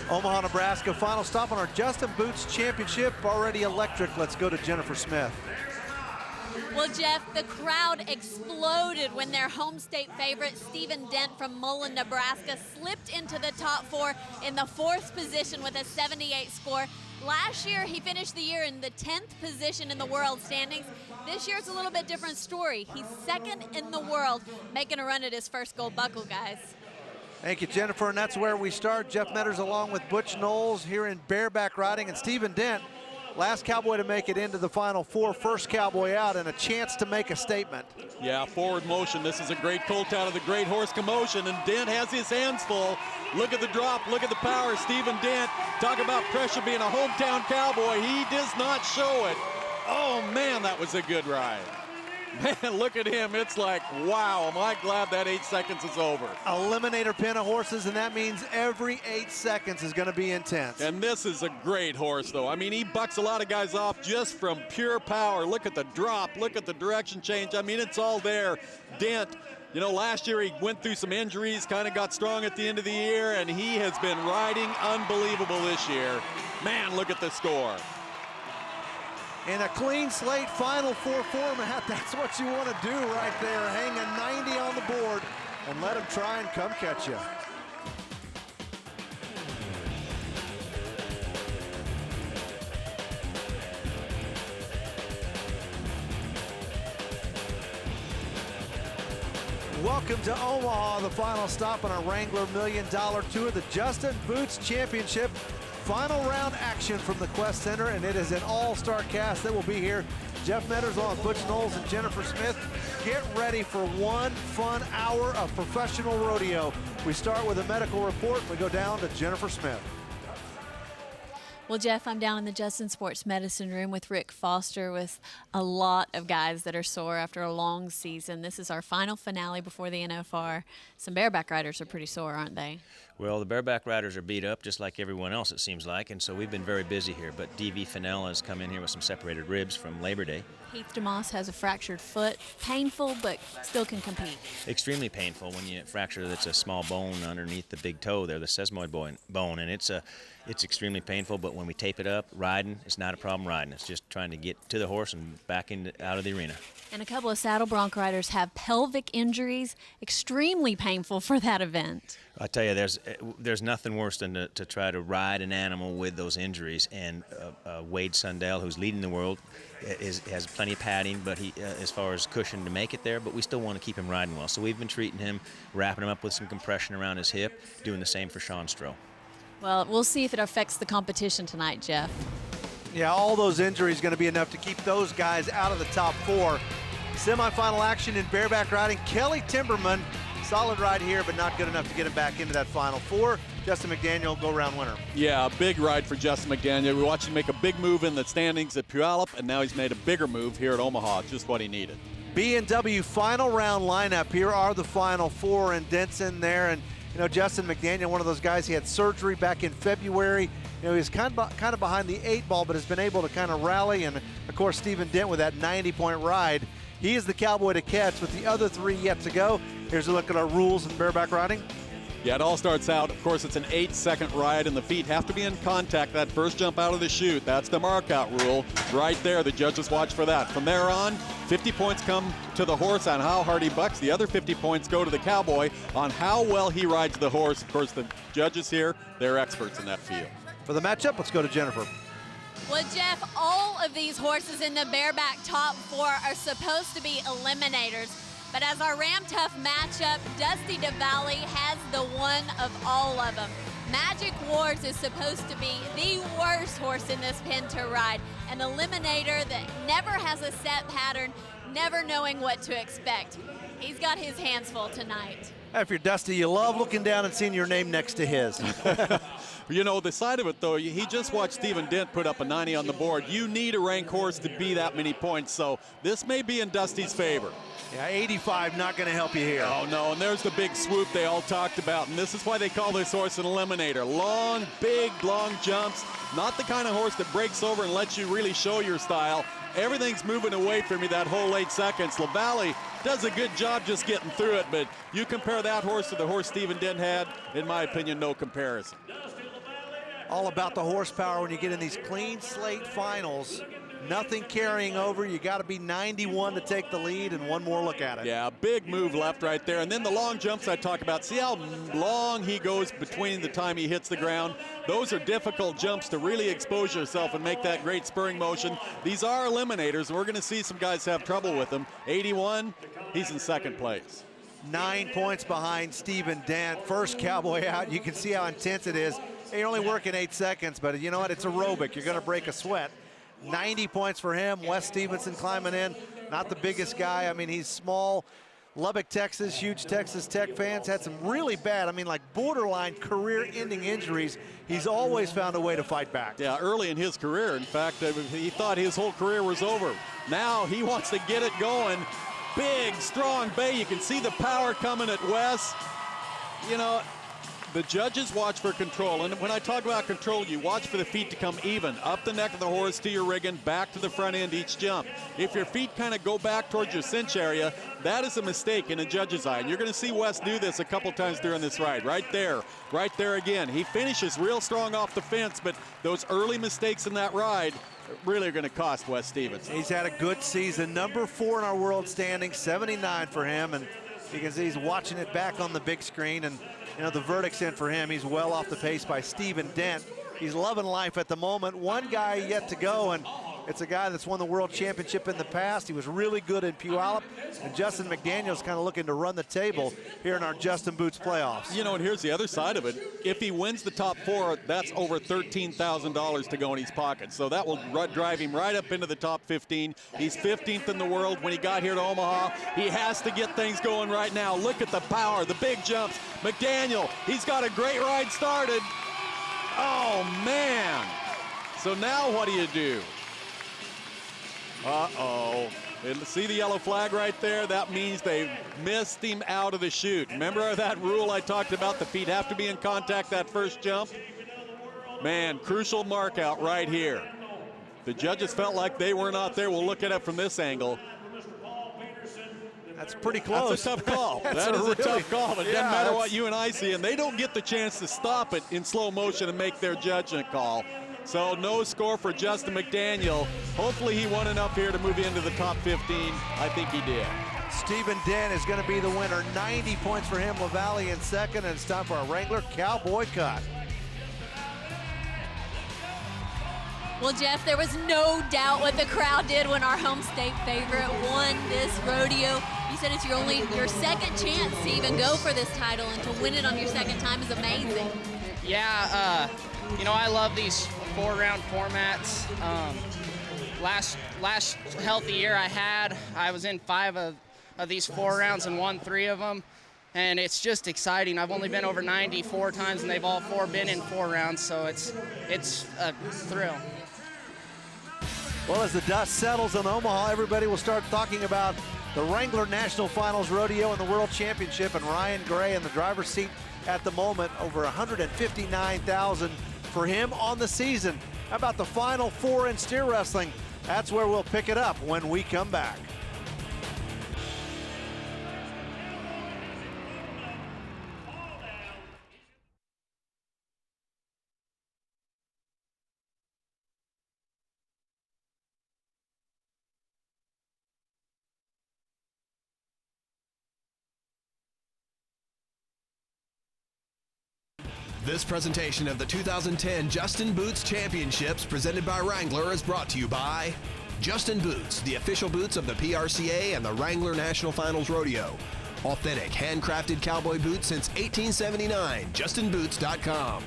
Omaha, Nebraska, final stop on our Justin Boots Championship. Already electric. Let's go to Jennifer Smith. Well, Jeff, the crowd exploded when their home state favorite, Stephen Dent from Mullen, Nebraska, slipped into the top 4 in the 4th position with a 78 score. Last year, he finished the year in the 10th position in the world standings. This year, it's a little bit different story. He's 2nd in the world, making a run at his first gold buckle, guys. Thank you, Jennifer, and that's where we start. Jeff Metters along with Butch Knowles here in bareback riding, and Stephen Dent, last cowboy to make it into the Final Four, first cowboy out, and a chance to make a statement. Yeah, forward motion. This is a great colt out of the Great Horse Commotion, and Dent has his hands full. Look at the drop, look at the power. Stephen Dent, talk about pressure being a hometown cowboy. He does not show it. Oh, man, that was a good ride. Man, look at him. It's like, wow, am I glad that 8 seconds is over. Eliminator pin of horses, and that means every 8 seconds is going to be intense. And this is a great horse, though. I mean, he bucks a lot of guys off just from pure power. Look at the drop. Look at the direction change. I mean, it's all there. Dent, you know, last year he went through some injuries, kind of got strong at the end of the year, and he has been riding unbelievable this year. Man, look at the score. In a clean slate Final Four format, that's what you want to do right there. Hang a 90 on the board and let them try and come catch you. Welcome to Omaha, the final stop on our Wrangler $1 Million Tour, the Justin Boots Championship. Final round action from the Quest Center, and it is an all-star cast that will be here. Jeff Metters along with Butch Knowles and Jennifer Smith. Get ready for one fun hour of professional rodeo. We start with a medical report. We go down to Jennifer Smith. Well, Jeff, I'm down in the Justin Sports Medicine room with Rick Foster with a lot of guys that are sore after a long season. This is our final finale before the NFR. Some bareback riders are pretty sore, aren't they? Well, the bareback riders are beat up just like everyone else, it seems like, and so we've been very busy here. But D.V. Fennell has come in here with some separated ribs from Labor Day. Heath DeMoss has a fractured foot. Painful, but still can compete. Extremely painful when you fracture that's a small bone underneath the big toe there, the sesamoid bone, and it's extremely painful, but when we tape it up, riding, it's not a problem riding. It's just trying to get to the horse and back out of the arena. And a couple of saddle bronc riders have pelvic injuries, extremely painful for that event. I tell you, there's nothing worse than to try to ride an animal with those injuries. And Wade Sundell, who's leading the world, has plenty of padding, but he as far as cushion to make it there. But we still want to keep him riding well, so we've been treating him, wrapping him up with some compression around his hip, doing the same for Sean Stroh. Well, we'll see if it affects the competition tonight, Jeff. Yeah, all those injuries going to be enough to keep those guys out of the top 4. Semifinal action in bareback riding. Kelly Timberman, solid ride here, but not good enough to get him back into that Final Four. Justin McDaniel, go-round winner. Yeah, a big ride for Justin McDaniel. We watched him make a big move in the standings at Puyallup, and now he's made a bigger move here at Omaha, just what he needed. B&W final round lineup. Here are the Final Four, and Dent's in there. And, you know, Justin McDaniel, one of those guys, he had surgery back in February. You know, he's kind of behind the 8 ball, but has been able to kind of rally. And, of course, Stephen Dent with that 90-point ride. He is the cowboy to catch with the other 3 yet to go. Here's a look at our rules in bareback riding. Yeah, it all starts out, of course, it's an 8-second ride, and the feet have to be in contact that first jump out of the chute. That's the mark-out rule right there. The judges watch for that. From there on, 50 points come to the horse on how hard he bucks. The other 50 points go to the cowboy on how well he rides the horse. Of course, the judges here, they're experts in that field. For the matchup, let's go to Jennifer. Well, Jeff, all of these horses in the bareback top 4 are supposed to be eliminators. But as our Ram Tough matchup, Dusty DeValley has the one of all of them. Magic Wars is supposed to be the worst horse in this pen to ride. An eliminator that never has a set pattern, never knowing what to expect. He's got his hands full tonight. If you're Dusty, you love looking down and seeing your name next to his. You know, the side of it, though, he just watched Stephen Dent put up a 90 on the board. You need a ranked horse to be that many points, so this may be in Dusty's favor. Yeah, 85 not going to help you here. Oh, no, and there's the big swoop they all talked about, and this is why they call this horse an eliminator. Long, big, long jumps, not the kind of horse that breaks over and lets you really show your style. Everything's moving away from you that whole 8 seconds. LaValle does a good job just getting through it, but you compare that horse to the horse Stephen Dent had, in my opinion, no comparison. all about the horsepower when you get in these clean slate finals. Nothing carrying over. You got to be 91 to take the lead, and one more look at it. Yeah, big move left right there. And then the long jumps I talk about. See how long he goes between the time he hits the ground? Those are difficult jumps to really expose yourself and make that great spurring motion. These are eliminators, and we're going to see some guys have trouble with them. 81, he's in second place. 9 points behind Stephen Dent. First cowboy out. You can see how intense it is. You're only working 8 seconds, but you know what? It's aerobic. You're going to break a sweat. 90 points for him. Wes Stevenson climbing in. Not the biggest guy. I mean, he's small. Lubbock, Texas, huge Texas Tech fans. Had some really bad, I mean, like borderline career-ending injuries. He's always found a way to fight back. Yeah, early in his career, in fact, he thought his whole career was over. Now he wants to get it going. Big, strong bay. You can see the power coming at Wes. You know, the judges watch for control, and when I talk about control, you watch for the feet to come even, up the neck of the horse to your rigging, back to the front end each jump. If your feet kind of go back towards your cinch area, that is a mistake in a judge's eye, and you're going to see Wes do this a couple times during this ride. Right there again. He finishes real strong off the fence, but those early mistakes in that ride really are going to cost Wes Stevenson. He's had a good season. Number 4 in our world standing, 79 for him, and you can see he's watching it back on the big screen, and you know, the verdict's in for him. He's well off the pace by Stephen Dent. He's loving life at the moment. One guy yet to go, and it's a guy that's won the world championship in the past. He was really good in Puyallup, and Justin McDaniel's kind of looking to run the table here in our Justin Boots playoffs. You know, and here's the other side of it. If he wins the top 4, that's over $13,000 to go in his pocket. So that will drive him right up into the top 15. He's 15th in the world when he got here to Omaha. He has to get things going right now. Look at the power, the big jumps. McDaniel, he's got a great ride started. Oh, man. So now what do you do? Uh-oh. See the yellow flag right there? That means they missed him out of the chute. Remember that rule I talked about? The feet have to be in contact that first jump? Man, crucial mark out right here. The judges felt like they were not there. We'll look at it from this angle. That's pretty close. That's a tough call. That is a tough call, but it doesn't matter what you and I see, and they don't get the chance to stop it in slow motion and make their judgment call. So no score for Justin McDaniel. Hopefully he won enough here to move into the top 15. I think he did. Stephen Dent is going to be the winner. 90 points for him. LaValle in second, and it's time for our Wrangler Cowboy Cut. Well, Jeff, there was no doubt what the crowd did when our home state favorite won this rodeo. You said it's your second chance to even go for this title, and to win it on your second time is amazing. Yeah, you know, I love these 4-round formats. Last healthy year I had, I was in 5 of these 4 rounds and won 3 of them. And it's just exciting. I've only been over 90 4 times, and they've all 4 been in 4 rounds, so it's a thrill. Well, as the dust settles on Omaha, everybody will start talking about the Wrangler National Finals Rodeo and the World Championship, and Ryan Gray in the driver's seat at the moment. Over $159,000 for him on the season. How about the Final 4 in steer wrestling? That's where we'll pick it up when we come back. This presentation of the 2010 Justin Boots Championships presented by Wrangler is brought to you by Justin Boots, the official boots of the PRCA and the Wrangler National Finals Rodeo. Authentic, handcrafted cowboy boots since 1879, justinboots.com.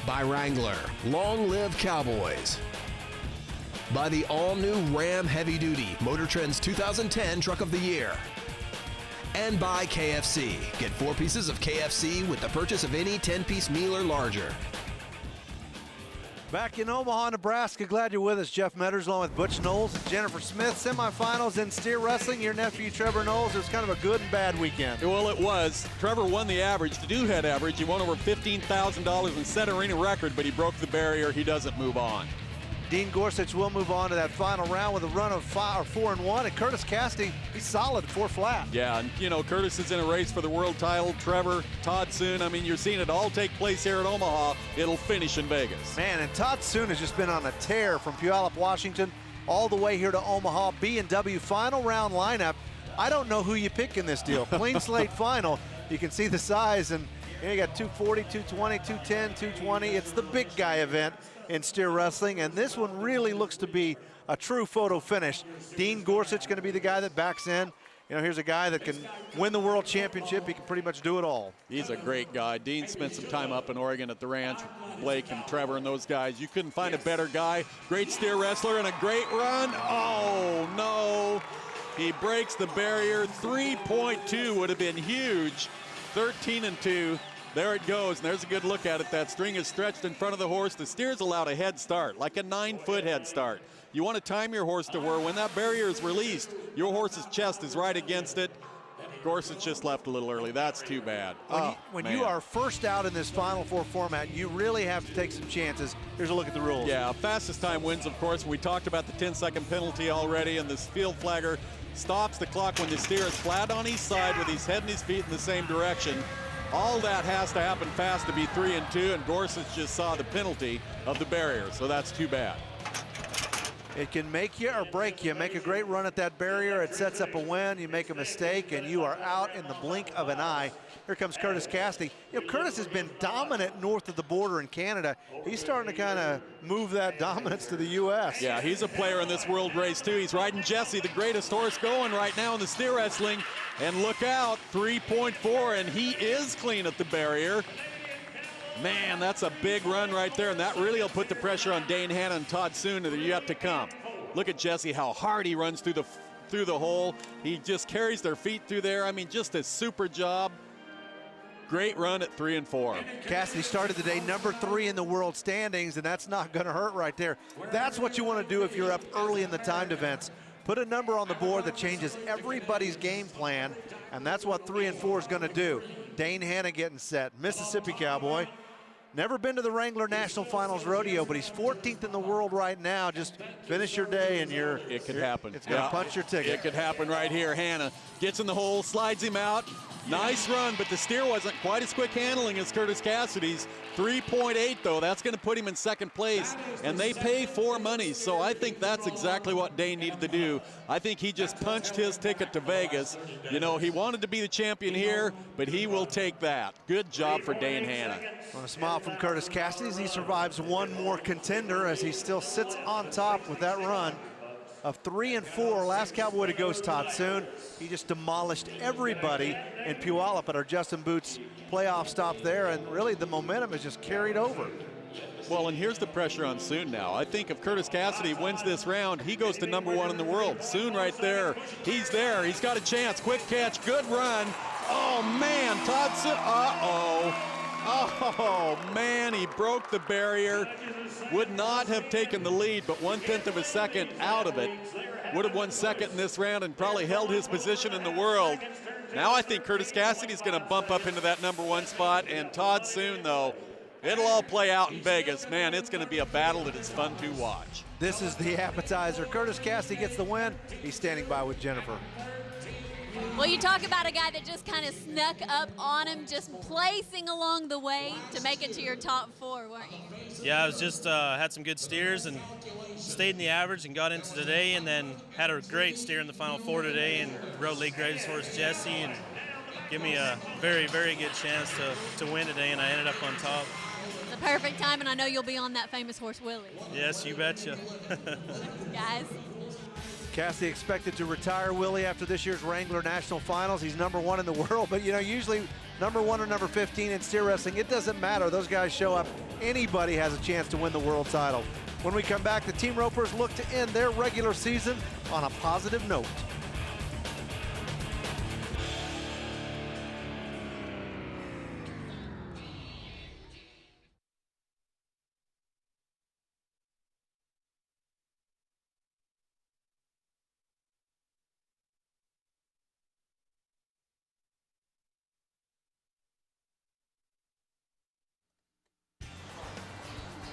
By Wrangler, long live cowboys. By the all-new Ram Heavy Duty, Motor Trend's 2010 Truck of the Year. And by KFC. Get 4 pieces of KFC with the purchase of any 10-piece meal or larger. Back in Omaha, Nebraska, glad you're with us. Jeff Metters along with Butch Knowles and Jennifer Smith. Semifinals in steer wrestling. Your nephew, Trevor Knowles. It was kind of a good and bad weekend. Well, it was. Trevor won the average, the do-head average. He won over $15,000 and set arena record, but he broke the barrier. He doesn't move on. Dean Gorsuch will move on to that final round with a run of 4-1, and Curtis Cassidy, he's solid 4 flat. Yeah, and you know, Curtis is in a race for the world title. Trevor, Todd Soon, I mean, you're seeing it all take place here at Omaha. It'll finish in Vegas. Man, and Todd Soon has just been on a tear from Puyallup, Washington, all the way here to Omaha. B&W final round lineup. I don't know who you pick in this deal. Clean slate final. You can see the size, and you got 240, 220, 210, 220. It's the big guy event in steer wrestling, and this one really looks to be a true photo finish. Dean Gorsuch going to be the guy that backs in. You know, here's a guy that can win the world championship. He can pretty much do it all. He's a great guy. Dean spent some time up in Oregon at the ranch, Blake and Trevor and those guys. You couldn't find a better guy. Great steer wrestler and a great run. Oh, no. He breaks the barrier. 3.2 would have been huge. 13-2. There it goes, and there's a good look at it. That string is stretched in front of the horse. The steer's allowed a head start, like a 9-foot head start. You want to time your horse to where when that barrier is released, your horse's chest is right against it. Gorsuch just left a little early. That's too bad. When you are first out in this Final Four format, you really have to take some chances. Here's a look at the rules. Yeah, fastest time wins, of course. We talked about the 10-second penalty already, and this field flagger stops the clock when the steer is flat on his side with his head and his feet in the same direction. All that has to happen fast to be 3-2, and Gorsuch just saw the penalty of the barrier, so that's too bad. It can make you or break you. Make a great run at that barrier, it sets up a win. You make a mistake, and you are out in the blink of an eye. Here comes Curtis Cassidy. You know, Curtis has been dominant north of the border in Canada. He's starting to kind of move that dominance to the U.S. Yeah, he's a player in this world race, too. He's riding Jesse, the greatest horse going right now in the steer wrestling. And look out, 3.4, and he is clean at the barrier. Man, that's a big run right there, and that really will put the pressure on Dane Hanna and Todd Soon that are yet to come. Look at Jesse, how hard he runs through the hole. He just carries their feet through there. I mean, just a super job. Great run at 3-4. Cassidy started the day number 3 in the world standings, and that's not going to hurt right there. That's what you want to do if you're up early in the timed events. Put a number on the board that changes everybody's game plan, and that's what 3-4 is going to do. Dane Hanna getting set, Mississippi Cowboy. Never been to the Wrangler National Finals Rodeo, but he's 14th in the world right now. Just finish your day and it could happen. It's going to punch your ticket. It could happen right here. Hanna gets in the hole, slides him out. Nice run, but the steer wasn't quite as quick handling as Curtis Cassidy's. 3.8, though. That's going to put him in second place, and they pay 4 money, so I think that's exactly what Dane needed to do. I think he just punched his ticket to Vegas. You know, he wanted to be the champion here, but he will take that. Good job for Dane Hanna. On a smile from Curtis Cassidy as he survives one more contender as he still sits on top with that run of 3-4. Last Cowboy to go is Todd Soon. He just demolished everybody in Puyallup at our Justin Boots playoff stop there, and really the momentum is just carried over. Well, and here's the pressure on Soon now. I think if Curtis Cassidy wins this round, he goes to number 1 in the world. Soon right there. He's there. He's got a chance. Quick catch. Good run. Oh, man. Todd Soon. Uh-oh. Oh, man, he broke the barrier. Would not have taken the lead, but 1/10 of a second out of it. Would have won second in this round and probably held his position in the world. Now I think Curtis Cassidy's going to bump up into that number 1 spot, and Todd Soon, though, it'll all play out in Vegas. Man, it's going to be a battle that is fun to watch. This is the appetizer. Curtis Cassidy gets the win. He's standing by with Jennifer. Well, you talk about a guy that just kind of snuck up on him, just placing along the way to make it to your top 4, weren't you? Yeah, I was just had some good steers and stayed in the average and got into today, and then had a great steer in the Final 4 today and rode league greatest horse Jesse and give me a very, very good chance to win today, and I ended up on top. It's a perfect time, and I know you'll be on that famous horse Willie. Yes, you betcha. Guys. Cassidy expected to retire Willie after this year's Wrangler National Finals. He's number 1 in the world, but you know, usually number 1 or number 15 in steer wrestling, it doesn't matter. Those guys show up. Anybody has a chance to win the world title. When we come back, the Team Ropers look to end their regular season on a positive note.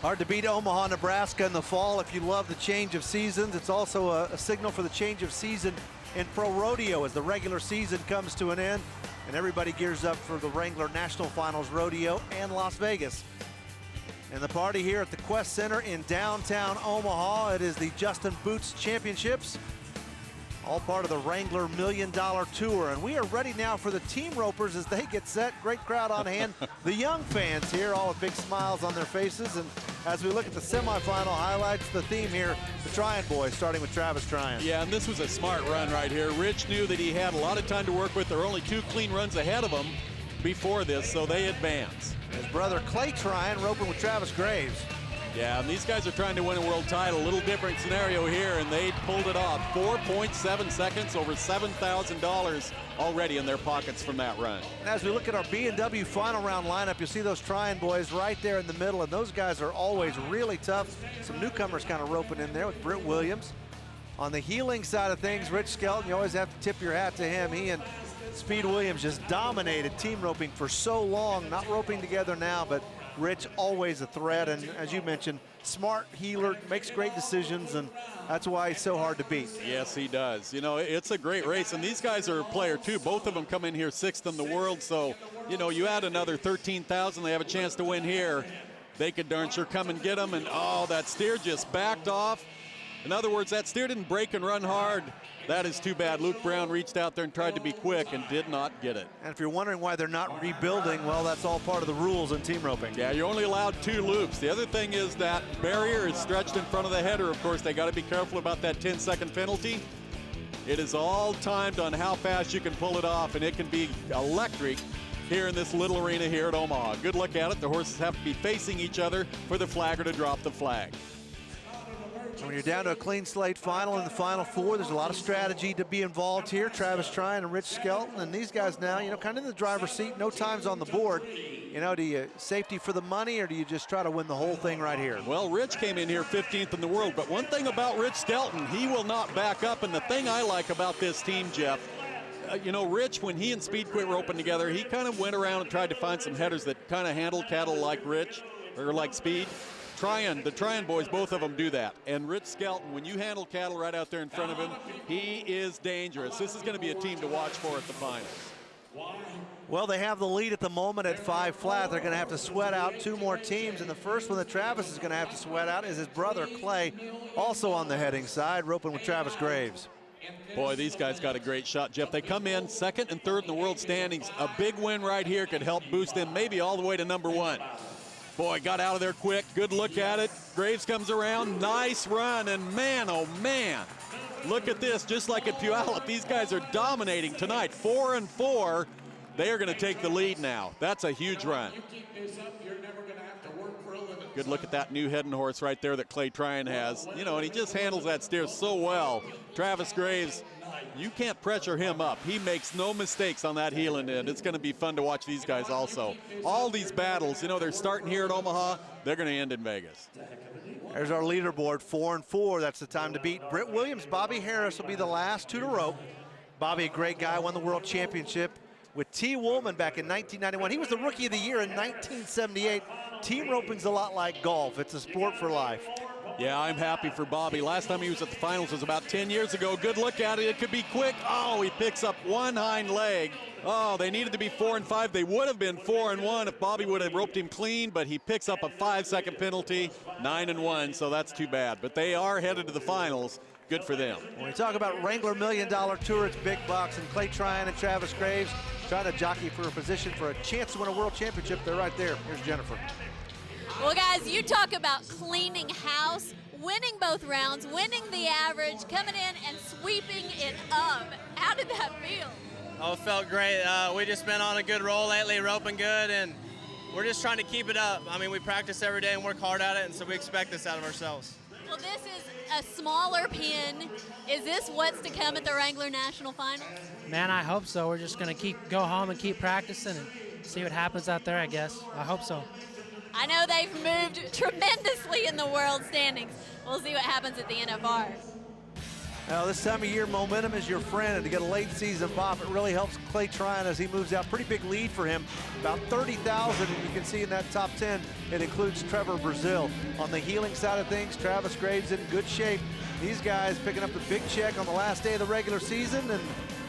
Hard to beat Omaha, Nebraska in the fall if you love the change of seasons. It's also a signal for the change of season in pro rodeo as the regular season comes to an end and everybody gears up for the Wrangler National Finals Rodeo and Las Vegas. And the party here at the Quest Center in downtown Omaha. It is the Justin Boots Championships, all part of the Wrangler $1 Million Tour. And we are ready now for the team ropers as they get set. Great crowd on hand. The young fans here, all with big smiles on their faces. And as we look at the semifinal highlights, the theme here, the Tryon boys, starting with Travis Tryon. Yeah, and this was a smart run right here. Rich knew that he had a lot of time to work with. There were only 2 clean runs ahead of him before this, so they advance. His brother Clay Tryon roping with Travis Graves. Yeah, and these guys are trying to win a world title. A little different scenario here, and they pulled it off. 4.7 seconds, over $7,000 already in their pockets from that run. And as we look at our B&W final round lineup, you'll see those Tryon boys right there in the middle, and those guys are always really tough. Some newcomers kind of roping in there with Britt Williams. On the heeling side of things, Rich Skelton, you always have to tip your hat to him. He and Speed Williams just dominated team roping for so long, not roping together now, but Rich always a threat, and as you mentioned, smart healer, makes great decisions, and that's why he's so hard to beat. Yes, he does. You know, it's a great race, and these guys are a player too. Both of them come in here 6th in the world, so, you know, you add another 13,000, they have a chance to win here. They could darn sure come and get them, and oh, that steer just backed off. In other words, that steer didn't break and run hard. That is too bad. Luke Brown reached out there and tried to be quick and did not get it. And if you're wondering why they're not rebuilding, well, that's all part of the rules in team roping. Yeah, you're only allowed 2 loops. The other thing is that barrier is stretched in front of the header. Of course, they got to be careful about that 10-second penalty. It is all timed on how fast you can pull it off, and it can be electric here in this little arena here at Omaha. Good look at it. The horses have to be facing each other for the flagger to drop the flag. When you're down to a clean slate final in the final 4, there's a lot of strategy to be involved here. Travis Tryon and Rich Skelton, and these guys now, you know, kind of in the driver's seat, no times on the board. You know, do you safety for the money, or do you just try to win the whole thing right here? Well, Rich came in here 15th in the world, but one thing about Rich Skelton, he will not back up, and the thing I like about this team, Jeff, you know, Rich, when he and Speed quit roping together, he kind of went around and tried to find some headers that kind of handled cattle like Rich, or like Speed. The Tryon boys, both of them do that. And Rich Skelton, when you handle cattle right out there in front of him, he is dangerous. This is going to be a team to watch for at the finals. Well, they have the lead at the moment at 5 flat. They're going to have to sweat out 2 more teams, and the first one that Travis is going to have to sweat out is his brother Clay, also on the heading side, roping with Travis Graves. Boy, these guys got a great shot, Jeff. They come in 2nd and 3rd in the world standings. A big win right here could help boost them maybe all the way to number 1. Boy, got out of there quick. Good look at it. Graves comes around. Nice run. And man, oh man, look at this. Just like at Puyallup, these guys are dominating tonight. 4 and 4. They are going to take the lead now. That's a huge run. Good look at that new heading horse right there that Clay Tryon has. You know, and he just handles that steer so well. Travis Graves, you can't pressure him up. He makes no mistakes on that heeling end. It's going to be fun to watch these guys also. All these battles, you know, they're starting here at Omaha. They're going to end in Vegas. There's our leaderboard, 4 and 4. That's the time to beat. Britt Williams, Bobby Harris will be the last 2 to rope. Bobby, a great guy, won the world championship with T. Woolman back in 1991. He was the Rookie of the Year in 1978. Team roping's a lot like golf. It's a sport for life. Yeah, I'm happy for Bobby. Last time he was at the finals was about 10 years ago. Good look at it. It could be quick. Oh, he picks up one hind leg. Oh, they needed to be 4 and 5. They would have been 4 and 1 if Bobby would have roped him clean, but he picks up a 5-second penalty, 9 and 1, so that's too bad. But they are headed to the finals. Good for them. When we talk about Wrangler $1 Million Tour, it's big bucks, and Clay Tryon and Travis Graves trying to jockey for a position for a chance to win a world championship. They're right there. Here's Jennifer. Well, guys, you talk about cleaning house, winning both rounds, winning the average, coming in and sweeping it up. How did that feel? Oh, it felt great. We just been on a good roll lately, roping good, and we're just trying to keep it up. I mean, we practice every day and work hard at it, and so we expect this out of ourselves. Well, this is a smaller pin. Is this what's to come at the Wrangler National Finals? Man, I hope so. We're just going to go home and keep practicing and see what happens out there, I guess. I hope so. I know they've moved tremendously in the world standings. We'll see what happens at the NFR. Now, this time of year, momentum is your friend, and to get a late season pop, it really helps Clay Tryon as he moves out. Pretty big lead for him, about 30,000, and you can see in that top 10, it includes Trevor Brazil. On the healing side of things, Travis Graves in good shape. These guys picking up the big check on the last day of the regular season, and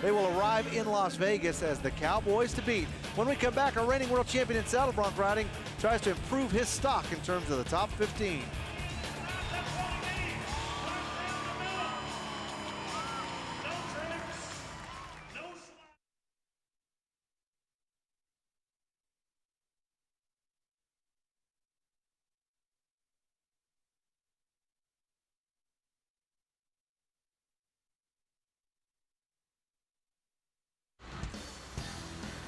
they will arrive in Las Vegas as the Cowboys to beat. When we come back, our reigning world champion in saddle bronc riding tries to improve his stock in terms of the top 15.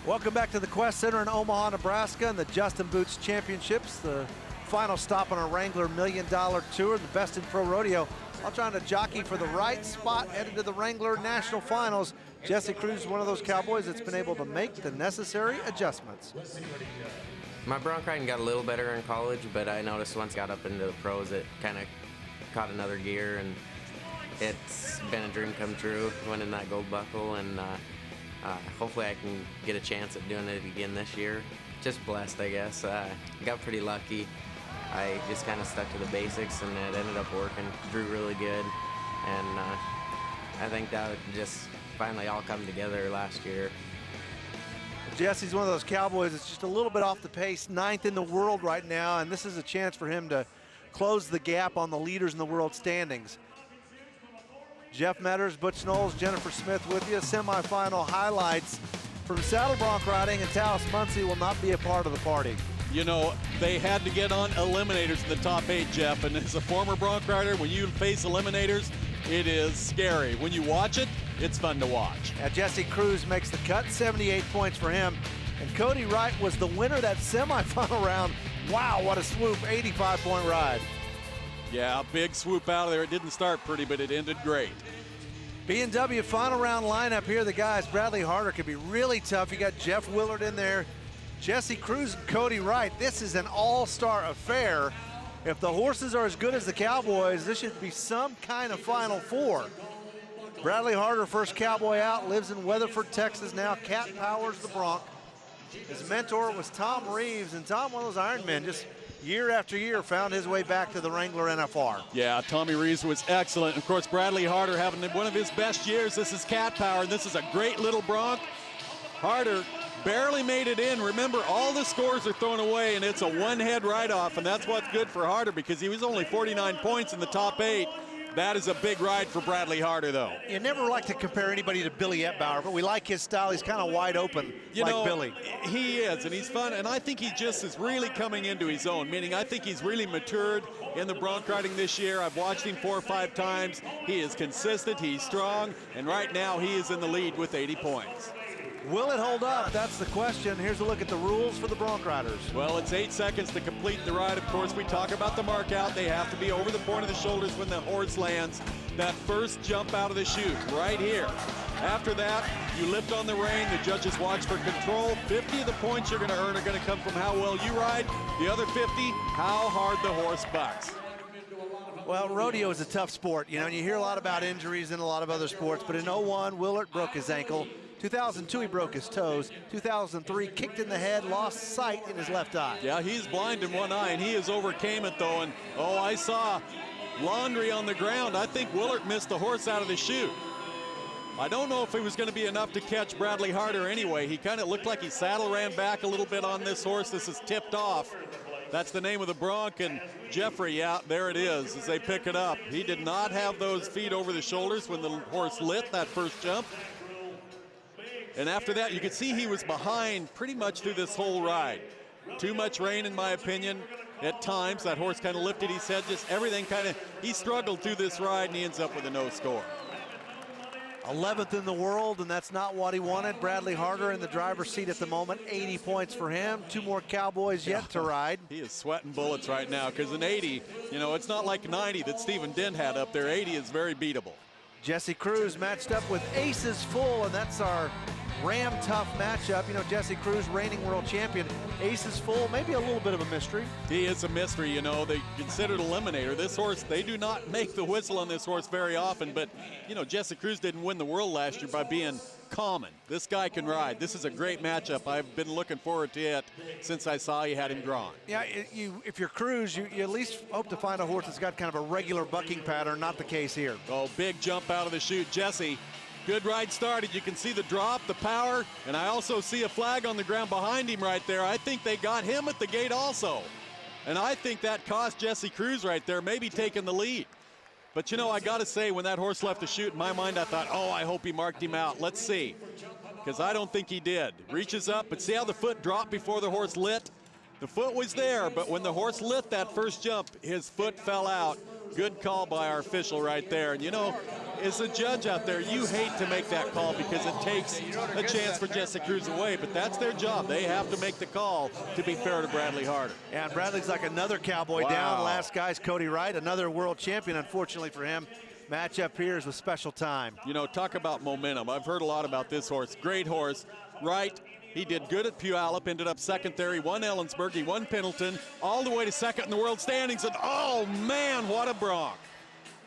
Welcome back to the Quest Center in Omaha, Nebraska, and the Justin Boots Championships, the final stop on our Wrangler $1 Million Tour, the Best in Pro Rodeo. All trying to jockey for the right spot headed to the Wrangler National Finals. Jesse Cruz is one of those Cowboys that's been able to make the necessary adjustments. My bronc riding got a little better in college, but I noticed once I got up into the pros, it kind of caught another gear, and it's been a dream come true winning that gold buckle, and hopefully I can get a chance at doing it again this year. Just blessed, I guess. Got pretty lucky. I just kind of stuck to the basics, and it ended up working. Drew really good, and I think that would just finally all come together last year. Jesse's one of those Cowboys that's just a little bit off the pace, 9th in the world right now, and this is a chance for him to close the gap on the leaders in the world standings. Jeff Metters, Butch Knowles, Jennifer Smith with you. Semifinal highlights from saddle bronc riding, and Talis Muncie will not be a part of the party. You know, they had to get on eliminators in the top 8, Jeff, and as a former bronc rider, when you face eliminators, it is scary. When you watch it, it's fun to watch. Now, Jesse Cruz makes the cut, 78 points for him. And Cody Wright was the winner that semifinal round. Wow, what a swoop, 85-point ride. Yeah, big swoop out of there. It didn't start pretty, but it ended great. B&W final round lineup here. The guys, Bradley Harder could be really tough. You got Jeff Willard in there, Jesse Cruz and Cody Wright. This is an all-star affair. If the horses are as good as the Cowboys, this should be some kind of Final Four. Bradley Harder, first Cowboy out, lives in Weatherford, Texas now. Cat powers the bronc. His mentor was Tom Reeves, and Tom, one of those Ironmen, just year after year found his way back to the Wrangler NFR. Yeah, Tommy Reeves was excellent. Of course, Bradley Harder having one of his best years. This is Cat Power, and this is a great little bronc. Harder barely made it in. Remember, all the scores are thrown away, and it's a one-head write-off, and that's what's good for Harder because he was only 49 points in the top 8. That is a big ride for Bradley Harder, though. You never like to compare anybody to Billy Etbauer, but we like his style. He's kind of wide open, like Billy. He is, and he's fun, and I think he just is really coming into his own, meaning I think he's really matured in the bronc riding this year. I've watched him 4 or 5 times. He is consistent, he's strong, and right now he is in the lead with 80 points. Will it hold up? That's the question. Here's a look at the rules for the bronc riders. Well, it's 8 seconds to complete the ride. Of course, we talk about the mark out. They have to be over the point of the shoulders when the horse lands. That first jump out of the chute, right here. After that, you lift on the rein. The judges watch for control. 50 of the points you're going to earn are going to come from how well you ride. The other 50, how hard the horse bucks. Well, rodeo is a tough sport, you know, and you hear a lot about injuries in a lot of other sports, but in 01, Willard broke his ankle. 2002, he broke his toes. 2003, kicked in the head, lost sight in his left eye. Yeah, he's blind in one eye, and he has overcame it, though. And, oh, I saw laundry on the ground. I think Willard missed the horse out of the chute. I don't know if it was going to be enough to catch Bradley Harder anyway. He kind of looked like he saddle ran back a little bit on this horse. This is tipped off. That's the name of the bronc, and Jeffrey, yeah, there it is as they pick it up. He did not have those feet over the shoulders when the horse lit that first jump. And after that, you could see he was behind pretty much through this whole ride. Too much rain, in my opinion, at times. That horse kind of lifted his head, just everything kind of, he struggled through this ride, and he ends up with a no score. 11th in the world, and that's not what he wanted. Bradley Harder in the driver's seat at the moment, 80 points for him. 2 more Cowboys yet to ride. He is sweating bullets right now, because an 80, you know, it's not like 90 that Stephen Dent had up there. 80 is very beatable. Jesse Cruz matched up with aces full, and that's our Ram tough matchup. You know, Jesse Cruz, reigning world champion. Aces full, maybe a little bit of a mystery. He is a mystery, you know. They considered eliminator. This horse, they do not make the whistle on this horse very often, but, you know, Jesse Cruz didn't win the world last year by being common. This guy can ride. This is a great matchup. I've been looking forward to it since I saw you had him drawn. Yeah, if you're Cruz, you at least hope to find a horse that's got kind of a regular bucking pattern. Not the case here. Oh, big jump out of the chute. Jesse, good ride started. You can see the drop, the power, and I also see a flag on the ground behind him right there. I think they got him at the gate also. And I think that cost Jesse Cruz right there, maybe taking the lead. But, you know, I got to say, when that horse left the chute, in my mind, I thought, oh, I hope he marked him out. Let's see. Because I don't think he did. Reaches up, but see how the foot dropped before the horse lit? The foot was there, but when the horse lit that first jump, his foot fell out. Good call by our official right there. And, you know, as a judge out there, you hate to make that call because it takes a chance for Jesse Cruz away, but that's their job. They have to make the call to be fair to Bradley Harder. Yeah, and Bradley's like another cowboy down. Last guy's Cody Wright, another world champion, unfortunately for him. Matchup here is with special time. You know, talk about momentum. I've heard a lot about this horse. Great horse. Wright, he did good at Puyallup, ended up second there. He won Ellensburg, he won Pendleton, all the way to second in the world standings. And oh man, what a bronc.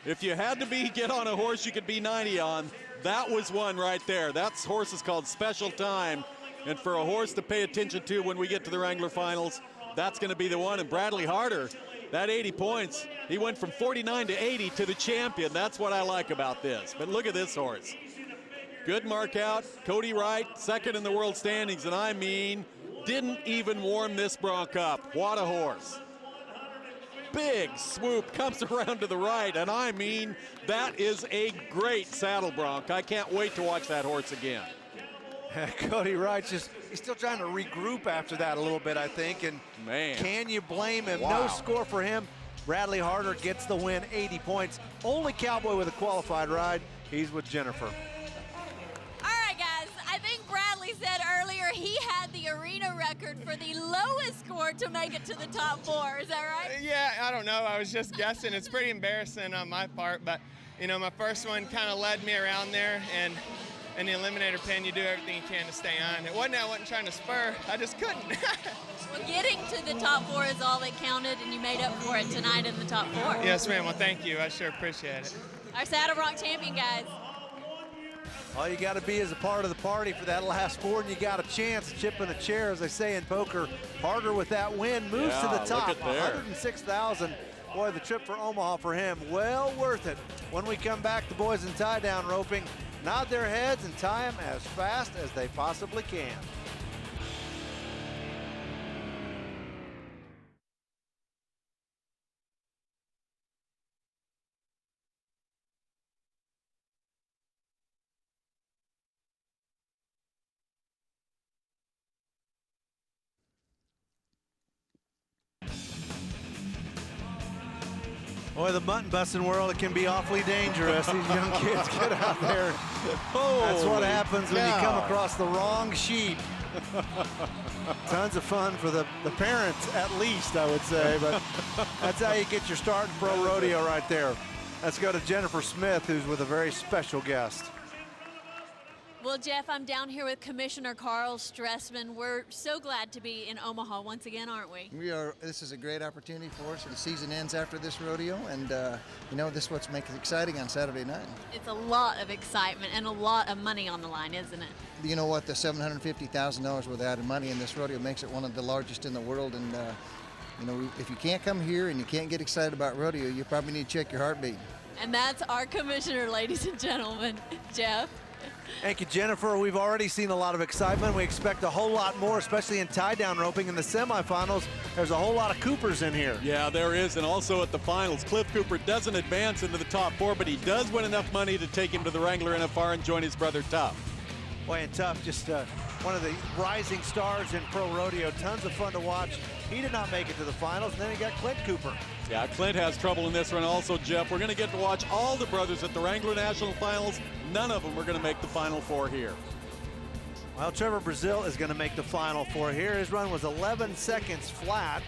If you had to get on a horse you could be 90 on, that was one right there. That horse is called Special Time. And for a horse to pay attention to when we get to the Wrangler finals, that's going to be the one. And Bradley Harder, that 80 points, he went from 49 to 80 to the champion. That's what I like about this. But look at this horse. Good mark out. Cody Wright, second in the world standings. And I mean, didn't even warm this bronc up. What a horse. Big swoop, comes around to the right, and I mean, that is a great saddle bronc. I can't wait to watch that horse again. Cody Wright, he's still trying to regroup after that a little bit, I think, and man, can you blame him? Wow. No score for him. Bradley Harder gets the win, 80 points. Only cowboy with a qualified ride. He's with Jennifer. All right, guys, I think Bradley said earlier he had the arena record for the lowest score to make it to the top 4. Is that right? Yeah, I don't know. I was just guessing. It's pretty embarrassing on my part, but, you know, my first one kind of led me around there, and in the eliminator pin, you do everything you can to stay on. It wasn't I wasn't trying to spur. I just couldn't. Well, getting to the top 4 is all that counted, and you made up for it tonight in the top 4. Yes, ma'am. Well, thank you. I sure appreciate it. Our saddle bronc champion, guys. All you got to be is a part of the party for that last 4, and you got a chance. Chip in a chair, as they say in poker. Harder with that win, moves to the top. 106,000. Boy, the trip for Omaha for him, well worth it. When we come back, the boys in tie-down roping nod their heads and tie them as fast as they possibly can. Boy, the button busting world, it can be awfully dangerous. These young kids get out there. That's what happens when you come across the wrong sheep. Tons of fun for the parents, at least, I would say. But that's how you get your start in pro rodeo right there. Let's go to Jennifer Smith, who's with a very special guest. Well, Jeff, I'm down here with Commissioner Carl Stressman. We're so glad to be in Omaha once again, aren't we? We are. This is a great opportunity for us. The season ends after this rodeo, and you know, this is what makes it exciting on Saturday night. It's a lot of excitement and a lot of money on the line, isn't it? You know what? The $750,000 worth of added money in this rodeo makes it one of the largest in the world, and you know, if you can't come here and you can't get excited about rodeo, you probably need to check your heartbeat. And that's our commissioner, ladies and gentlemen, Jeff. Thank you, Jennifer. We've already seen a lot of excitement. We expect a whole lot more, especially in tie-down roping in the semifinals. There's a whole lot of Coopers in here. Yeah, there is, and also at the finals, Cliff Cooper doesn't advance into the top 4, but he does win enough money to take him to the Wrangler NFR and join his brother Tuff. Boy, and Tuff, just one of the rising stars in pro rodeo. Tons of fun to watch. He did not make it to the finals, and then he got Clint Cooper. Yeah, Clint has trouble in this one also, Jeff. We're going to get to watch all the brothers at the Wrangler National Finals. None of them are going to make the Final 4 here. Well, Trevor Brazil is going to make the Final 4 here. His run was 11 seconds flat.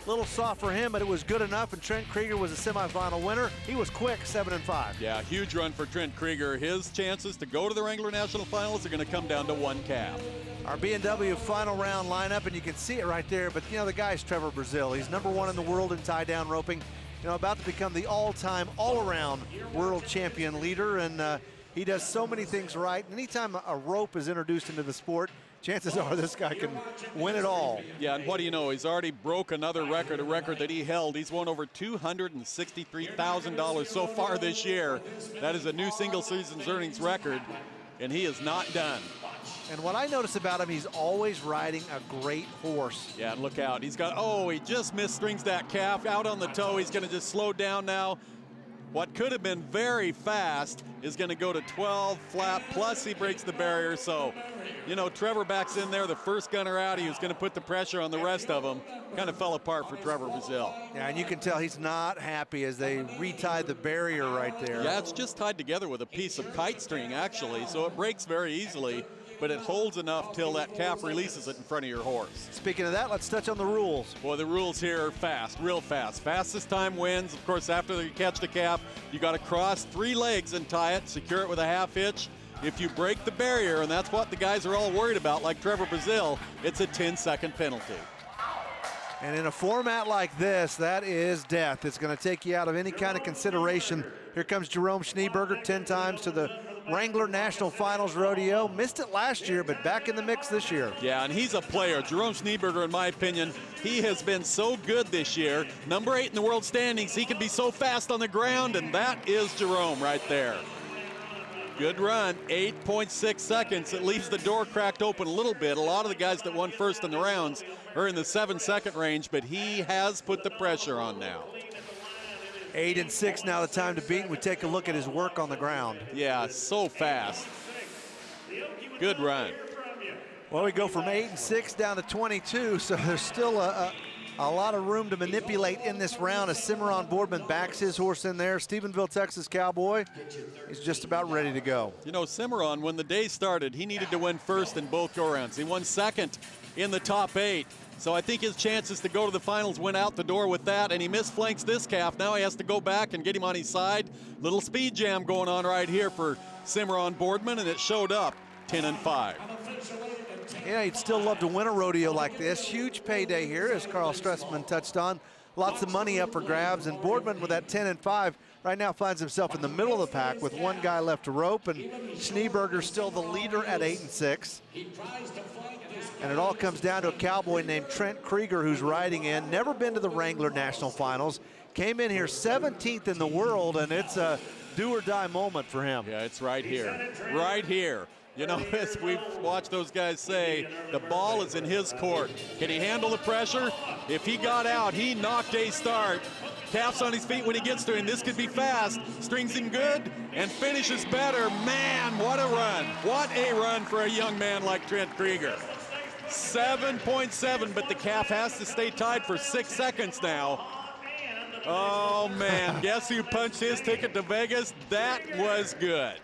A little soft for him, but it was good enough, and Trent Krieger was a semifinal winner. He was quick, 7-5. Yeah, huge run for Trent Krieger. His chances to go to the Wrangler National Finals are going to come down to one calf. Our B&W final round lineup, and you can see it right there, but you know, the guy's Trevor Brazil. He's #1 in the world in tie-down roping, you know, about to become the all-time, all-around world champion leader, and he does so many things right. Anytime a rope is introduced into the sport, chances are this guy can win it all. Yeah, and what do you know? He's already broke another record, a record that he held. He's won over $263,000 so far this year. That is a new single season's earnings record, and he is not done. And what I notice about him, he's always riding a great horse. Yeah, and look out. He's got, oh, he just misstrings that calf out on the toe. He's going to just slow down now. What could have been very fast is going to go to 12 flat, plus he breaks the barrier. So, you know, Trevor backs in there, the first gunner out. He was going to put the pressure on the rest of them. Kind of fell apart for Trevor Brazil. Yeah, and you can tell he's not happy as they retie the barrier right there. Yeah, it's just tied together with a piece of kite string, actually, so it breaks very easily, but it holds enough till that calf releases it in front of your horse. Speaking of that, let's touch on the rules. Boy, the rules here are fast, real fast. Fastest time wins. Of course, after you catch the calf, you got to cross 3 legs and tie it, secure it with a half hitch. If you break the barrier, and that's what the guys are all worried about, like Trevor Brazil, it's a 10-second penalty. And in a format like this, that is death. It's going to take you out of any kind of consideration. Here comes Jerome Schneeberger, 10 times to the Wrangler National Finals Rodeo. Missed it last year, but back in the mix this year. Yeah, and he's a player. Jerome Schneeberger, in my opinion, he has been so good this year. #8 in the world standings. He can be so fast on the ground, and that is Jerome right there. Good run, 8.6 seconds. It leaves the door cracked open a little bit. A lot of the guys that won first in the rounds are in the 7-second range, but he has put the pressure on now. 8 and 6 now, the time to beat. We take a look at his work on the ground. Yeah, so fast. Good run. Well, we go from 8 and 6 down to 22, so there's still a lot of room to manipulate in this round as Cimarron Boardman backs his horse in there. Stephenville, Texas Cowboy is just about ready to go. You know, Cimarron, when the day started, he needed to win first in both go-rounds. He won second in the top 8. So I think his chances to go to the finals went out the door with that, and he misflanks this calf. Now he has to go back and get him on his side. Little speed jam going on right here for Cimarron Boardman, and it showed up, 10-5. Yeah, he'd still love to win a rodeo like this. Huge payday here, as Carl Stressman touched on. Lots of money up for grabs, and Boardman with that 10-5 right now finds himself in the middle of the pack with one guy left to rope, and Schneeberger still the leader at 8 and 6. And it all comes down to a cowboy named Trent Krieger who's riding in. Never been to the Wrangler National Finals. Came in here 17th in the world, and it's a do-or-die moment for him. Yeah, it's right here. Right here. You know, as we've watched those guys say, the ball is in his court. Can he handle the pressure? If he got out, he knocked a start. Calf's on his feet when he gets to him. This could be fast. Strings him good and finishes better. Man, what a run. What a run for a young man like Trent Krieger. 7.7, but the calf has to stay tied for 6 seconds now. Oh, man. Guess who punched his ticket to Vegas? That was good.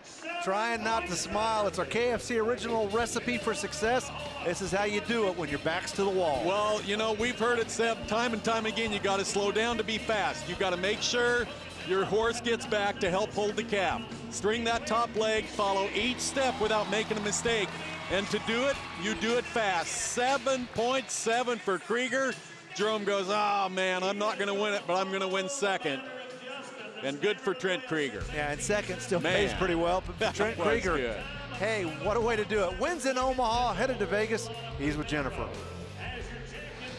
Trying not to smile. It's our KFC original recipe for success. This is how you do it when your back's to the wall. Well, you know, we've heard it said time and time again, you got to slow down to be fast. You got to make sure your horse gets back to help hold the calf. String that top leg, follow each step without making a mistake. And to do it, you do it fast. 7.7 for Krieger. Jerome goes, oh man, I'm not gonna win it, but I'm gonna win second. And good for Trent Krieger. Yeah, and second still pays pretty well, but Trent Krieger, good. Hey, what a way to do it. Wins in Omaha, headed to Vegas. He's with Jennifer.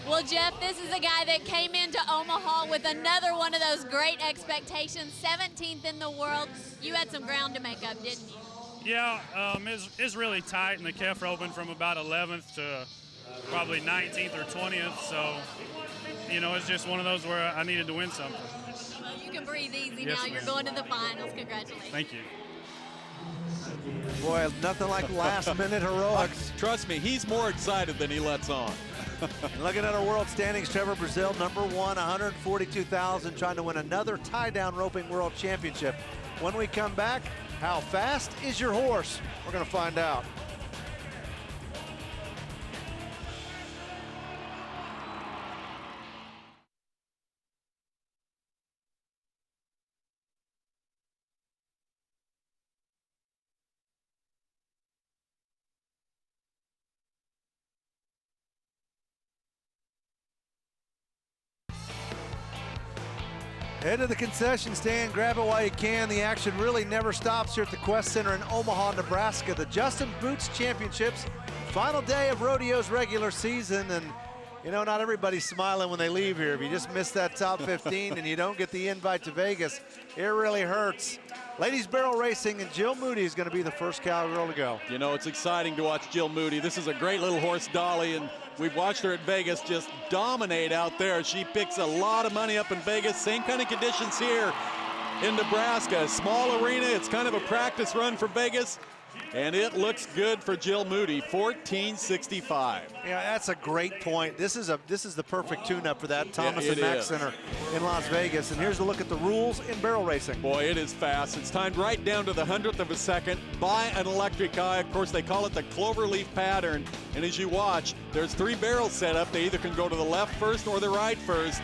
Well, Jeff, this is a guy that came into Omaha with another one of those great expectations, 17th in the world. You had some ground to make up, didn't you? Yeah, it's really tight in the calf roping from about 11th to probably 19th or 20th. So, you know, it's just one of those where I needed to win something. Well, you can breathe easy Yes, now. ma'am. You're going to the finals. Congratulations. Thank you. Boy, nothing like last-minute heroics. Trust me, he's more excited than he lets on. Looking at our world standings, Trevor Brazil, #1, 142,000, trying to win another tie-down roping world championship. When we come back, how fast is your horse? We're going to find out. Head to the concession stand, grab it while you can. The action really never stops here at the Quest Center in Omaha, Nebraska. The Justin Boots Championships, final day of rodeo's regular season. And you know, not everybody's smiling when they leave here. If you just miss that top 15 and you don't get the invite to Vegas, it really hurts. Ladies barrel racing, and Jill Moody is going to be the first cowgirl to go. You know, it's exciting to watch Jill Moody. This is a great little horse, Dolly, and we've watched her at Vegas just dominate out there. She picks a lot of money up in Vegas. Same kind of conditions here in Nebraska. A small arena. It's kind of a practice run for Vegas. And it looks good for Jill Moody, 14.65. Yeah, that's a great point. This is the perfect tune-up for that Thomas and Mack Center in Las Vegas. And here's a look at the rules in barrel racing. Boy, it is fast. It's timed right down to the 100th of a second by an electric eye. Of course, they call it the cloverleaf pattern. And as you watch, there's 3 barrels set up. They either can go to the left first or the right first.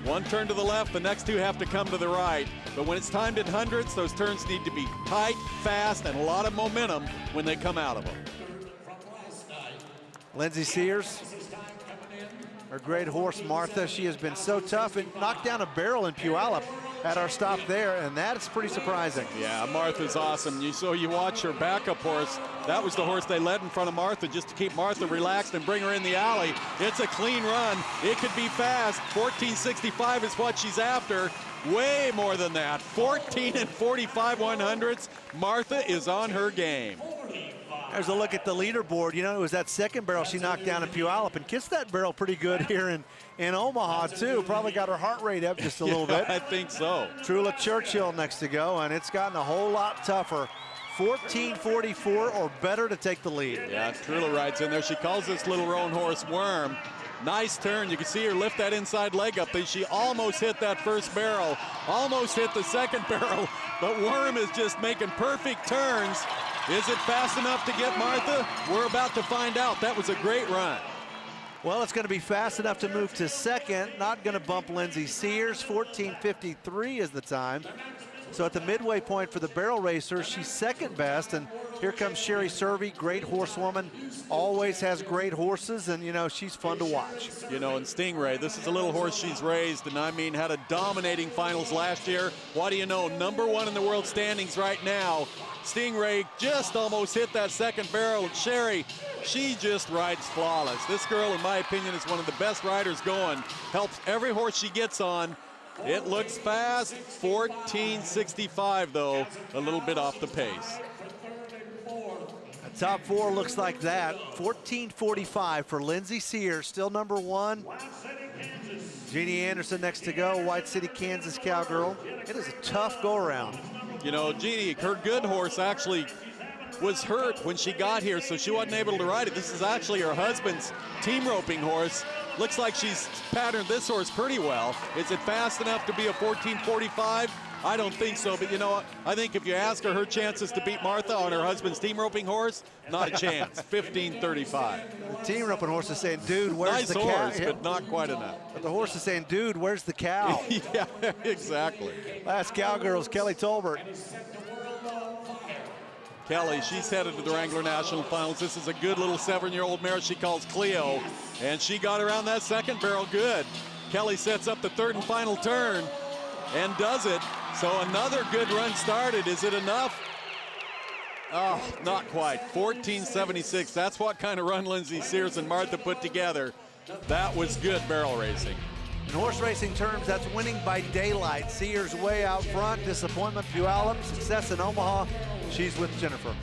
One turn to the left, the next 2 have to come to the right. But when it's timed in hundreds, those turns need to be tight, fast, and a lot of momentum when they come out of them. Lindsey Sears, her great horse Martha, she has been so tough and knocked down a barrel in Puyallup at our stop there, and that's pretty surprising. Yeah, Martha's awesome. So you watch her backup horse. That was the horse they led in front of Martha just to keep Martha relaxed and bring her in the alley. It's a clean run. It could be fast. 14.65 is what she's after. Way more than that. 14 and 45 100ths. Martha is on her game. There's a look at the leaderboard. You know, it was that second barrel she knocked down in Puyallup and kissed that barrel pretty good here in Omaha, too. Probably got her heart rate up just a little bit. I think so. Trula Churchill next to go, and it's gotten a whole lot tougher. 14.44 or better to take the lead. Yeah, Trula rides in there. She calls this little roan horse Worm. Nice turn. You can see her lift that inside leg up. She almost hit that first barrel, almost hit the second barrel, but Worm is just making perfect turns. Is it fast enough to get Martha? We're about to find out. That was a great run. Well, it's going to be fast enough to move to second. Not going to bump Lindsey Sears. 14.53 is the time. So at the midway point for the barrel racer, she's second best. And here comes Sherry Servey, great horsewoman. Always has great horses, and, you know, she's fun to watch. You know, and Stingray, this is a little horse she's raised, and I mean, had a dominating finals last year. What do you know? #1 in the world standings right now. Stingray just almost hit that second barrel, and Sherry, she just rides flawless. This girl, in my opinion, is one of the best riders going. Helps every horse she gets on. It looks fast. 14.65, though, a little bit off the pace. The top 4 looks like that. 14.45 for Lindsey Sears, still #1. Jeannie Anderson next to go, White City, Kansas cowgirl. It is a tough go-around. You know, Jeannie, her good horse actually was hurt when she got here, so she wasn't able to ride it. This is actually her husband's team roping horse. Looks like she's patterned this horse pretty well. Is it fast enough to be a 14.45? I don't think so, but you know what? I think if you ask her chances to beat Martha on her husband's team roping horse, not a chance. 15.35. The team roping horse is saying, dude, where's nice the cow? horse, but not quite enough. But the horse is saying, dude, where's the cow? Yeah, exactly. Last cowgirl's Kelly Tolbert. Kelly, she's headed to the Wrangler National Finals. This is a good little 7-year-old mare she calls Cleo, and she got around that second barrel good. Kelly sets up the third and final turn and does it. So another good run started. Is it enough? Oh, not quite. 14.76. That's what kind of run Lindsey Sears and Martha put together. That was good barrel racing. In horse racing terms, that's winning by daylight. Sears way out front. Disappointment, Puyallup. Success in Omaha. She's with Jennifer.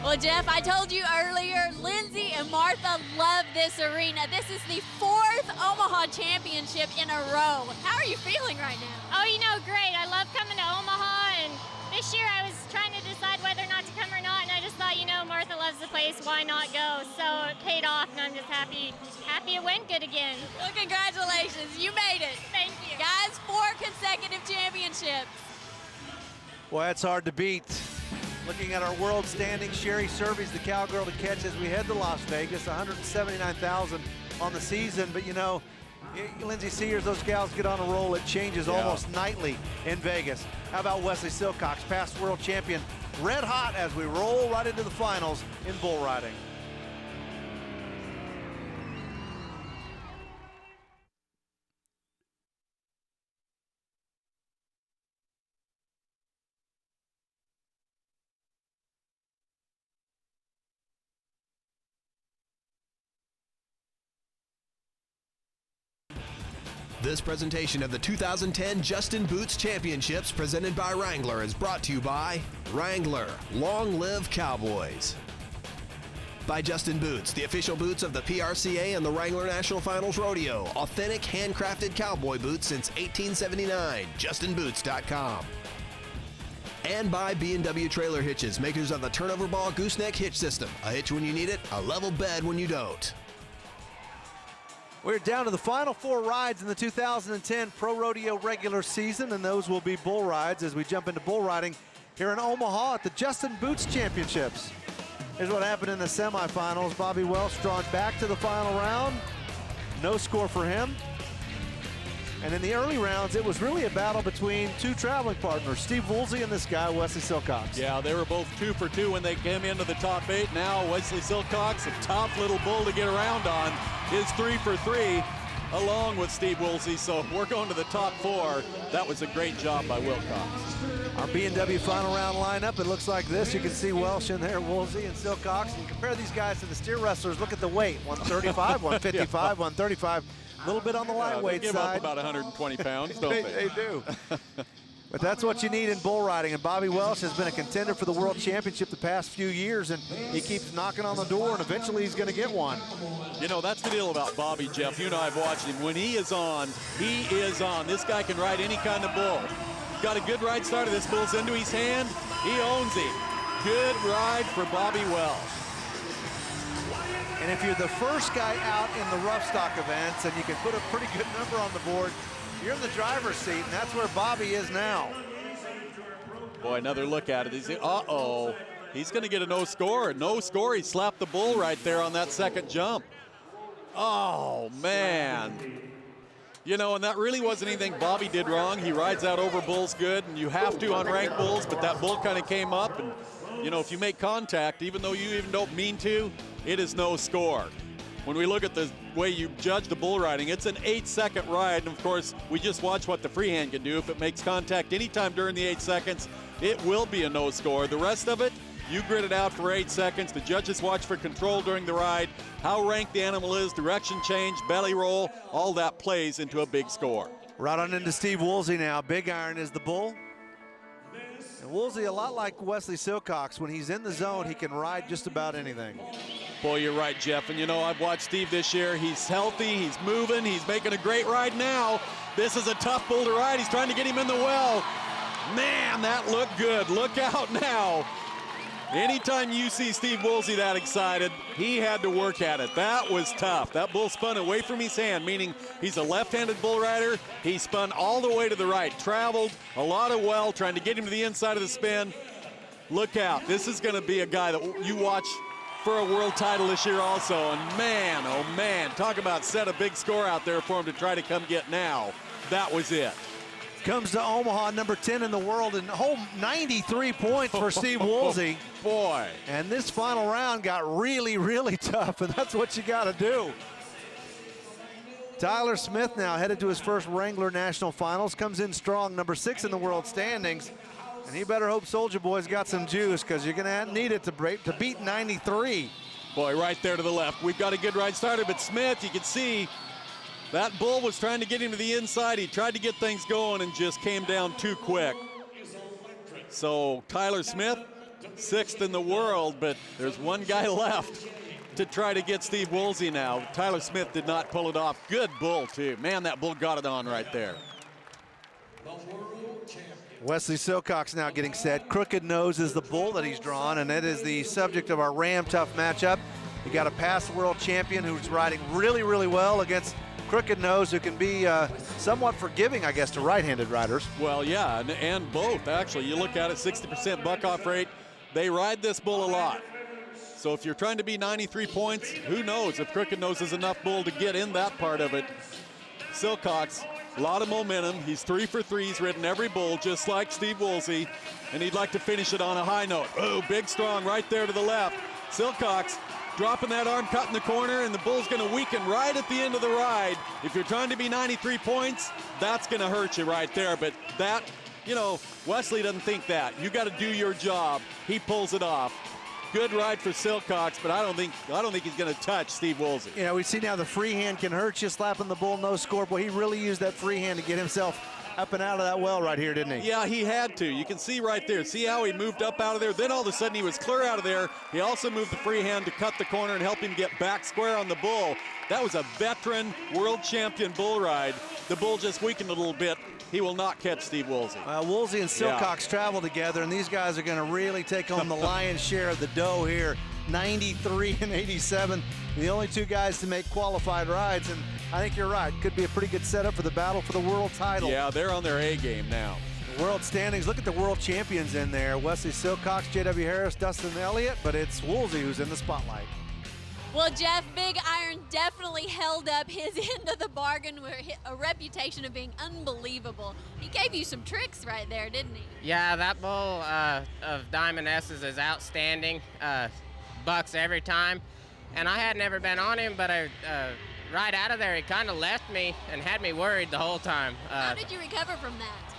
Well, Jeff, I told you earlier, Lindsey and Martha love this arena. This is the 4th Omaha championship in a row. How are you feeling right now? Oh, you know, great. I love coming to Omaha, and this year I was trying to decide whether or not to come or not, and I just thought, you know, Martha loves the place, why not go? So it paid off, and I'm just happy it went good again. Well, congratulations. You made it. Thank you. Guys, 4 consecutive championships. Well, that's hard to beat. Looking at our world standings, Sherry Servey's the cowgirl to catch as we head to Las Vegas. 179,000 on the season, but you know, Lindsey Sears, those gals get on a roll. It changes almost nightly in Vegas. How about Wesley Silcox, past world champion, red hot as we roll right into the finals in bull riding. This presentation of the 2010 Justin Boots Championships presented by Wrangler is brought to you by Wrangler, long live Cowboys. By Justin Boots, the official boots of the PRCA and the Wrangler National Finals Rodeo. Authentic handcrafted cowboy boots since 1879. JustinBoots.com. And by B&W Trailer Hitches, makers of the turnover ball gooseneck hitch system. A hitch when you need it, a level bed when you don't. We're down to the final 4 rides in the 2010 Pro Rodeo regular season, and those will be bull rides as we jump into bull riding here in Omaha at the Justin Boots Championships. Here's what happened in the semifinals. Bobby Welch drawn back to the final round. No score for him. And in the early rounds, it was really a battle between 2 traveling partners, Steve Woolsey and this guy, Wesley Silcox. Yeah, they were both 2 for 2 when they came into the top 8. Now Wesley Silcox, a tough little bull to get around on, is 3 for 3 along with Steve Woolsey. So we're going to the top 4. That was a great job by Wilcox. Our B&W final round lineup, it looks like this. You can see Welsh in there, Woolsey and Silcox. And you compare these guys to the steer wrestlers. Look at the weight, 135, 155, 135. A little bit on the lightweight they give side. Up about 120 pounds, don't They do. But that's what you need in bull riding. And Bobby Welsh has been a contender for the World Championship the past few years, and he keeps knocking on the door, and eventually he's going to get one. You know, that's the deal about Bobby, Jeff. You and I have watched him. When he is on, he is on. This guy can ride any kind of bull. Got a good ride started. This bull's into his hand. He owns him. Good ride for Bobby Welsh. And if you're the first guy out in the rough stock events and you can put a pretty good number on the board, you're in the driver's seat, and that's where Bobby is now. Boy, another look at it. Uh-oh. He's going to get a no score. No score. He slapped the bull right there on that second jump. Oh, man. You know, and that really wasn't anything Bobby did wrong. He rides out over bulls good, and you have to on ranked bulls, but that bull kind of came up, and, you know, if you make contact, even though you even don't mean to, it is no score. When we look at the way you judge the bull riding, it's an 8-second ride, and of course, we just watch what the freehand can do. If it makes contact anytime during the 8 seconds, it will be a no score. The rest of it, you grid it out for 8 seconds. The judges watch for control during the ride, how ranked the animal is, direction change, belly roll, all that plays into a big score. Right on into Steve Woolsey now. Big Iron is the bull. And Woolsey, a lot like Wesley Silcox, when he's in the zone, he can ride just about anything. Boy, you're right, Jeff. And you know, I've watched Steve this year. He's healthy, he's moving, he's making a great ride now. This is a tough bull to ride. He's trying to get him in the well. Man, that looked good. Look out now. Anytime you see Steve Woolsey that excited, he had to work at it. That was tough. That bull spun away from his hand, meaning he's a left-handed bull rider. He spun all the way to the right, traveled a lot of well, trying to get him to the inside of the spin. Look out. This is going to be a guy that you watch for a world title this year also. And man, oh man, talk about set a big score out there for him to try to come get now. That was it. Comes to Omaha, number 10 in the world, and whole 93 points for Steve Woolsey. Boy. And this final round got really, really tough, and that's what you got to do. Tyler Smith now headed to his first Wrangler National Finals, comes in strong, number 6 in the world standings. And he better hope Soldier Boy's got some juice, because you're going to need it to beat 93. Boy, right there to the left. We've got a good ride started, but Smith, you can see, that bull was trying to get him to the inside. He tried to get things going and just came down too quick. So Tyler Smith, 6th in the world, but there's one guy left to try to get Steve Woolsey now. Tyler Smith did not pull it off. Good bull, too. Man, that bull got it on right there. Wesley Silcox now getting set. Crooked Nose is the bull that he's drawn, and it is the subject of our Ram Tough matchup. You got a past world champion who's riding really, really well against Crooked Nose, who can be somewhat forgiving, I guess, to right-handed riders. Well, yeah, and both, actually. You look at it, 60% buck-off rate. They ride this bull a lot. So if you're trying to be 93 points, who knows if Crooked Nose is enough bull to get in that part of it. Silcox, a lot of momentum. He's 3 for 3. He's ridden every bull, just like Steve Woolsey, and he'd like to finish it on a high note. Oh, big strong right there to the left. Silcox dropping that arm, cutting the corner, and the bull's going to weaken right at the end of the ride. If you're trying to be 93 points, that's going to hurt you right there. But that, you know, Wesley doesn't think that. You got to do your job. He pulls it off. Good ride for Silcox, but I don't think he's going to touch Steve Woolsey. You know, we see now the free hand can hurt you, slapping the bull, no score. Boy, he really used that free hand to get himself up and out of that well right here, didn't he? Yeah, he had to. You can see right there. See how he moved up out of there? Then all of a sudden he was clear out of there. He also moved the free hand to cut the corner and help him get back square on the bull. That was a veteran world champion bull ride. The bull just weakened a little bit. He will not catch Steve Woolsey. Woolsey and Silcox travel together, and these guys are going to really take home the lion's share of the dough here. 93 and 87, the only two guys to make qualified rides, and I think you're right. Could be a pretty good setup for the battle for the world title. Yeah, they're on their A game now. World standings, look at the world champions in there. Wesley Silcox, J.W. Harris, Dustin Elliott, but it's Woolsey who's in the spotlight. Well, Jeff, Big Iron definitely held up his end of the bargain with a reputation of being unbelievable. He gave you some tricks right there, didn't he? Yeah, that bull of Diamond S's is outstanding. Bucks every time. And I had never been on him, but right out of there, he kind of left me and had me worried the whole time. How did you recover from that?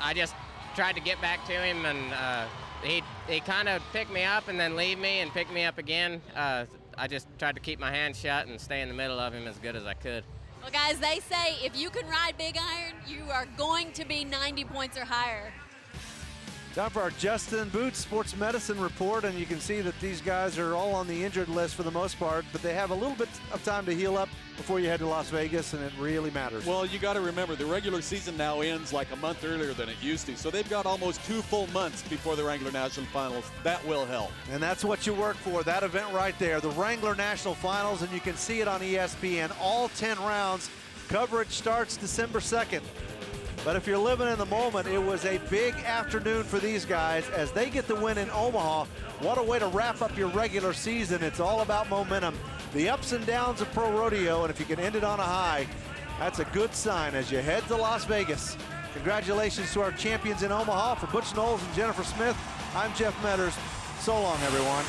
I just tried to get back to him, and he kind of picked me up and then leave me and pick me up again. I just tried to keep my hands shut and stay in the middle of him as good as I could. Well, guys, they say if you can ride Big Iron, you are going to be 90 points or higher. Time for our Justin Boots Sports Medicine Report, and you can see that these guys are all on the injured list for the most part, but they have a little bit of time to heal up before you head to Las Vegas, and it really matters. Well, you got to remember, the regular season now ends like a month earlier than it used to, so they've got almost 2 full months before the Wrangler National Finals. That will help. And that's what you work for, that event right there, the Wrangler National Finals, and you can see it on ESPN, all 10 rounds. Coverage starts December 2nd. But if you're living in the moment, it was a big afternoon for these guys as they get the win in Omaha. What a way to wrap up your regular season. It's all about momentum. The ups and downs of pro rodeo, and if you can end it on a high, that's a good sign as you head to Las Vegas. Congratulations to our champions in Omaha. For Butch Knowles and Jennifer Smith, I'm Jeff Metters. So long, everyone.